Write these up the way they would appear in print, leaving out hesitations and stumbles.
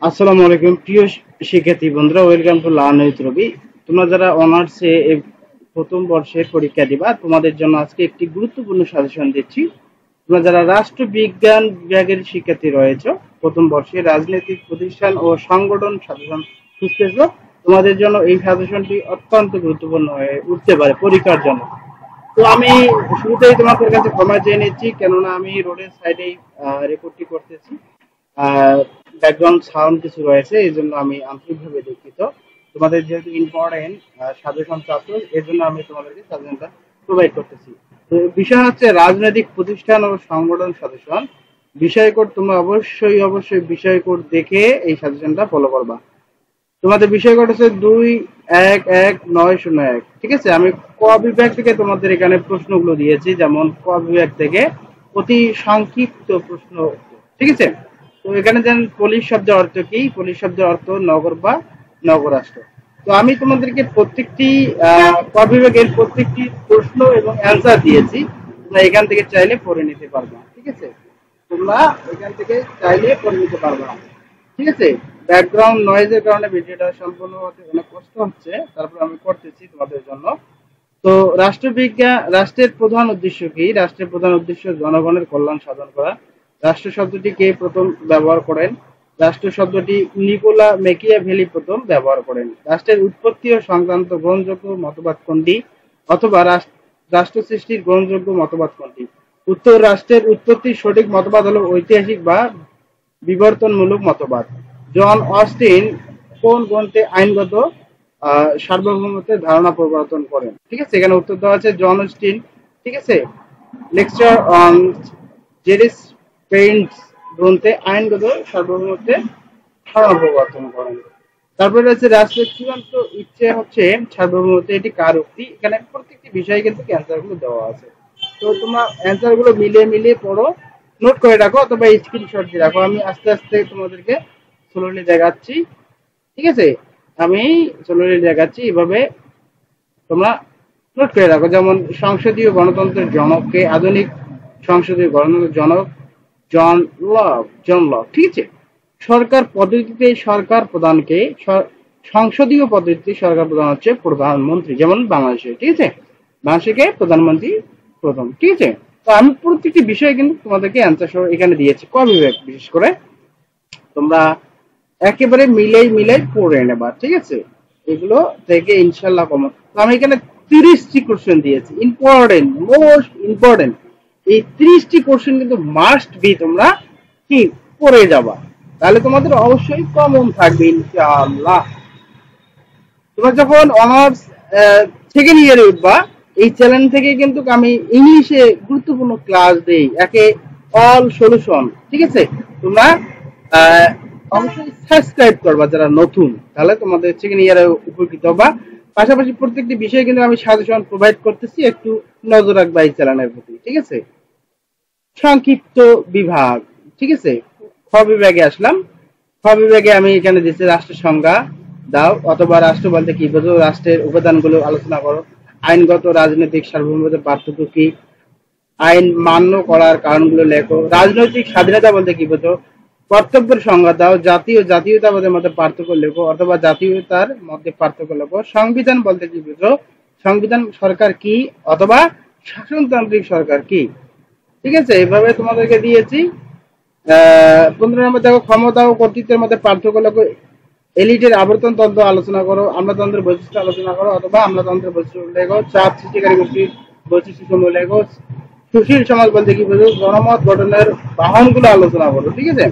আসসালামু আলাইকুম প্রিয় শিক্ষার্থী বন্ধুরা, ওয়েলকাম টু লার্ন উইথ রবি। তোমরা যারা অনার্সে প্রথম বর্ষের পরীক্ষা দিবা, তোমাদের জন্য আজকে একটি গুরুত্বপূর্ণ সাজেশন দিচ্ছি। তোমরা যারা রাষ্ট্রবিজ্ঞান বিভাগের শিক্ষার্থী রয়েছে, প্রথম বর্ষে রাজনৈতিক প্রতিষ্ঠান ও সংগঠন সাজেশন খুঁজতেছ, তোমাদের জন্য এই সাজেশনটি অত্যন্ত গুরুত্বপূর্ণ হয়ে উঠতে পারে পরীক্ষার জন্য। তো আমি শুরুতেই তোমাদের কাছে ক্ষমা চেয়ে নিচ্ছি, কেননা আমি রোডের সাইডেই রেকর্ডটি করতেছি। ব্যাকগ্রাউন্ড সাউন্ড কিছু রয়েছে, এই জন্য আমি আন্তরিকভাবে দুঃখিত। তোমাদের যেহেতু ইম্পর্টেন্ট সাজেশন চাচ্ছ, এর জন্য আমি তোমাদেরকে সাজেশনটা প্রোভাইড করতেছি। তো বিষয় হচ্ছে রাজনৈতিক প্রতিষ্ঠান ও সংগঠন সাজেশন। বিষয় কোড তোমরা অবশ্যই বিষয় কোড দেখে এই সাজেশনটা ফলো করবা। তোমাদের বিষয় কোড হচ্ছে 21191। ঠিক আছে, আমি ক বিভাগ থেকে তোমাদের এখানে প্রশ্নগুলো দিয়েছি, যেমন ক বিভাগ থেকে অতি সংক্ষিপ্ত প্রশ্ন। ঠিক আছে, তো এখানে যেন পুলিশ শব্দের অর্থ কি, পুলিশ শব্দের অর্থ নগর বা নগরাষ্ট্র। তো আমি তোমাদেরকে প্রত্যেকটি ক বিভাগের প্রত্যেকটি প্রশ্ন এবং অ্যান্সার দিয়েছি, তোমরা এখান থেকে চাইলে পড়ে নিতে পারবা। ঠিক আছে, তোমরা এখান থেকে চাইলে পড়ে নিতে পারবা। ঠিক আছে, ব্যাকগ্রাউন্ড নয়েজের কারণে ভিডিওটা সম্পূর্ণ হতে অনেক কষ্ট হচ্ছে, তারপর আমি করতেছি তোমাদের জন্য। তো রাষ্ট্রের প্রধান উদ্দেশ্য কি? রাষ্ট্রের প্রধান উদ্দেশ্য জনগণের কল্যাণ সাধন করা। রাষ্ট্র শব্দটি কে প্রথম ব্যবহার করেন? রাষ্ট্র শব্দটি নিকোলা মেকিয়াভেলি প্রথম ব্যবহার করেন। রাষ্ট্রের উৎপত্তি ও সংক্রান্ত গ্রহণযোগ্য মতবাদ কোনটি? অথবা রাষ্ট্র সৃষ্টির গ্রহণযোগ্য মতবাদ কোনটি? উত্তর, রাষ্ট্রের উৎপত্তির সঠিক মতবাদ হলো ঐতিহাসিক বা বিবর্তনমূলক মতবাদ। জন অস্টিন কোন গ্রন্থে আইনগত সার্বভৌমত্বের ধারণা প্রবর্তন করেন? ঠিক আছে, এখানে উত্তর দেওয়া আছে জন অস্টিন। ঠিক আছে, লেকচার অন জেরিসপ্রেন্টস গ্রন্থে আইনগত সার্বভৌমত্বের ধারণা প্রবর্তন করেন। তারপরে রয়েছে রাষ্ট্রের চূড়ান্ত ইচ্ছে হচ্ছে সার্বভৌমত্ব, এটি কার উক্তি? এখানে প্রত্যেকটি বিষয়ে কিন্তু অ্যান্সার গুলো দেওয়া আছে। তো তোমরা অ্যান্সার গুলো মিলিয়ে পড়ো, নোট করে রাখো অথবা স্ক্রিনশট দিয়ে রাখো। আমি আস্তে আস্তে তোমাদেরকে স্লোলি দেখাচ্ছি। ঠিক আছে, আমি স্লোলি দেখাচ্ছি, এভাবে তোমরা নোট করে রাখো। যেমন সংসদীয় গণতন্ত্রের জনককে? আধুনিক সংসদীয় গণতন্ত্রের জনক জন লক। ঠিক আছে, সরকার পদ্ধতিতে সরকার প্রধানকে? সংসদীয় পদ্ধতিতে সরকার প্রধান হচ্ছে প্রধানমন্ত্রী, যেমন বাংলাদেশে। ঠিক আছে, বাংলাদেশকে প্রধানমন্ত্রী প্রথম। ঠিক আছে, তো আমি প্রত্যেকটি বিষয়ে কিন্তু তোমাদেরকে অ্যান্সার সহ এখানে দিয়েছি, ক বিভাগ বিশেষ করে। তোমরা একেবারে মিলাই পড়ে নেবা। ঠিক আছে, এগুলো থেকে ইনশাল্লাহ কমন। তো আমি এখানে 30টি কোশ্চেন দিয়েছি, ইম্পর্টেন্ট, মোস্ট ইম্পর্টেন্ট। এই 30টি কোশ্চেন কিন্তু মাস্ট বি তোমরা কি পড়ে যাবা, তাহলে তোমাদের অবশ্যই কমন থাকবে ইনশাআল্লাহ। তোমরা যখন অনার্স সেকেন্ড ইয়ারে উঠবা, এই চ্যানেল থেকে কিন্তু আমি ইংলিশে গুরুত্বপূর্ণ ক্লাস দেই, একে অল সলিউশন। ঠিক আছে, তোমরা আহ, অবশ্যই সাবস্ক্রাইব করবা যারা নতুন, তাহলে তোমাদের সেকেন্ড ইয়ারে উপকৃত হবা। পাশাপাশি প্রত্যেকটি বিষয়ে কিন্তু আমি সাজেশন প্রোভাইড করতেছি, একটু নজর রাখবা এই চ্যানেলের প্রতি। ঠিক আছে, সংক্ষিপ্ত বিভাগ। ঠিক আছে, খ বিভাগে আসলাম। খ বিভাগে আমি এখানে দিচ্ছি রাষ্ট্রের সংজ্ঞা দাও, অথবা রাষ্ট্র বলতে কি বোঝো, রাষ্ট্রের উপাদানগুলো আলোচনা করো। আইনগত রাজনৈতিক সার্বভৌমত্বের পার্থক্য কি? আইন মান্য করার কারণগুলো লেখো। রাজনৈতিক স্বাধীনতা বলতে কি বোঝো? কর্তব্যের সংজ্ঞা দাও। জাতীয়তাবাদের মধ্যে পার্থক্য লেখো, অথবা জাতীয়তার মধ্যে পার্থক্য লেখো। সংবিধান বলতে কি বোঝো? সংবিধান সরকার কি, অথবা শাসনতান্ত্রিক সরকার কি? ঠিক আছে, এভাবে তোমাদেরকে দিয়েছি। 15 নম্বর দেখো, ক্ষমতা ও কর্তৃত্বের মধ্যে পার্থক্য লেখো। এলিটের আবর্তন তন্ত্র আলোচনা করো। আমলাতন্ত্রের বৈশিষ্ট্য আলোচনা করো, অথবা আমলাতন্ত্রের বৈশিষ্ট্য লেখো। চাপ সৃষ্টিকারী গোষ্ঠীর বৈশিষ্ট্য সমূহ লেখো। সুশীল সমাজ বলতে কি বোঝো? জনমত গঠনের বাহনগুলো আলোচনা করো। ঠিক আছে,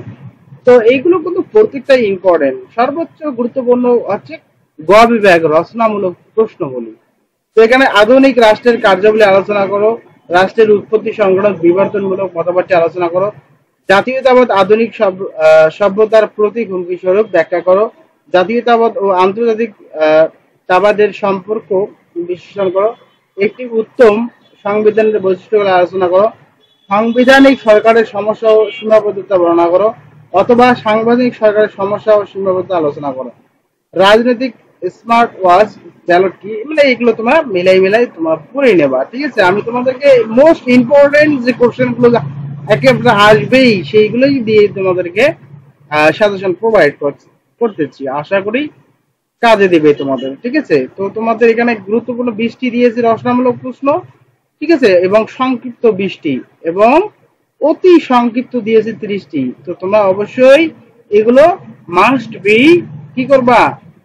তো এইগুলো কিন্তু প্রত্যেকটাই ইম্পর্টেন্ট। সর্বোচ্চ গুরুত্বপূর্ণ হচ্ছে গ বিভাগ, রচনামূলক প্রশ্নগুলি। তো এখানে আধুনিক রাষ্ট্রের কার্যাবলী আলোচনা করো। রাষ্ট্রের উৎপত্তি সংগঠন বিবর্তনমূলক মতবাদটি আলোচনা করো। জাতীয়তাবাদ আধুনিক সভ্যতার প্রতীক হুমকি স্বরূপ ব্যাখ্যা করো। জাতীয়তাবাদ ও আন্তর্জাতিক তাবাদের সম্পর্ক বিশ্লেষণ করো। একটি উত্তম সংবিধানের বৈশিষ্ট্যগুলো আলোচনা করো। সাংবিধানিক সরকারের সমস্যা ও সীমাবদ্ধতা বর্ণনা করো, অথবা সাংবিধানিক সরকারের সমস্যা ও সীমাবদ্ধতা আলোচনা করো। রাজনৈতিক স্মার্ট ওয়াচ ব্যালট কি, মানে এগুলো তোমরা মিলাই তোমরা পড়ে নেবা। ঠিক আছে, আমি তোমাদেরকে মোস্ট ইম্পর্টেন্ট যে কোশ্চেন গুলো একেবারে আসবেই সেইগুলোই দিয়ে তোমাদেরকে সাজেশন প্রোভাইড করতেছি, আশা করি কাজে দেবে তোমাদের। ঠিক আছে, তো তোমাদের এখানে গুরুত্বপূর্ণ 20টি দিয়েছি রচনামূলক প্রশ্ন, ঠিক আছে, এবং সংক্ষিপ্ত 20টি, এবং অতি সংক্ষিপ্ত দিয়েছি 30টি। তো তোমরা অবশ্যই এগুলো মাস্ট বি কি করবা,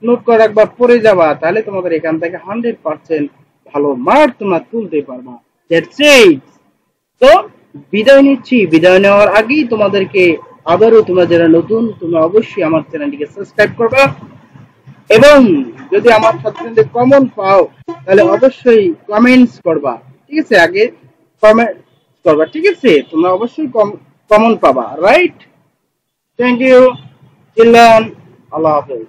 নোট করে রাখবা, পড়ে যাবা, তাহলে তোমাদের এখান থেকে 100% ভালো মার্ক তোমরা তুলতে পারবা। That's it. তো বিদায় নিচ্ছি, বিদায় নেওয়ার আগেই তোমাদেরকে আবারও, তোমরা যারা নতুন তোমরা অবশ্যই আমার চ্যানেলটিকে সাবস্ক্রাইব করবা, এবং যদি আমার সাথে কমন পাও তাহলে অবশ্যই কমেন্টস করবা। ঠিক আছে, আগে কমেন্ট করবা। ঠিক আছে, তোমরা অবশ্যই কমন পাবা, রাইট? থ্যাংক ইউ চিলড্রেন, আল্লাহ হাফেজ।